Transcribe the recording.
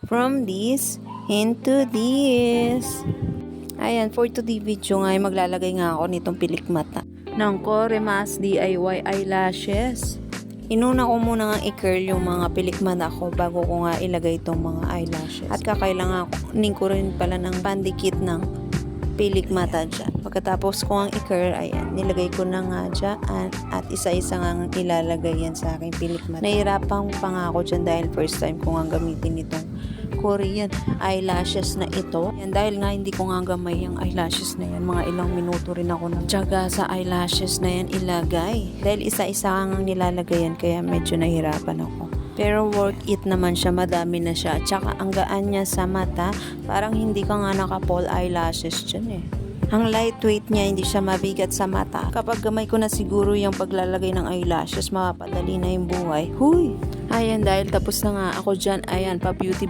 From this into this. Ayan, for today video nga ay maglalagay nga ako nitong pilik mata ng Coremas DIY eyelashes. Inuna ko muna nga i-curl yung mga pilik mata ko bago ko nga ilagay itong mga eyelashes. At kakailangan ko rin pala ng pandikit ng pilik mata dyan. Pagkatapos ko ang i-curl, ayan, nilagay ko na nga dyan at isa-isa nga ilalagay yan sa aking pilik mata. Nahirapan pa nga ako dyan dahil first time ko nga gamitin itong Korean eyelashes na ito. Yan, dahil nga hindi ko nga gamay yung eyelashes na yan. Mga ilang minuto rin ako nagtiyaga sa eyelashes na yan ilagay. Dahil isa-isa nga nilalagay yan kaya medyo nahirapan ako. Pero worth it naman siya, madami na siya. At saka ang gaan niya sa mata, parang hindi ka nga naka-fall eyelashes dyan eh. Ang lightweight niya, hindi siya mabigat sa mata. Kapag gamay ko na siguro yung paglalagay ng eyelashes, mapapadali na yung buhay. Huy! Ayan, dahil tapos na nga ako dyan, ayan, pa beauty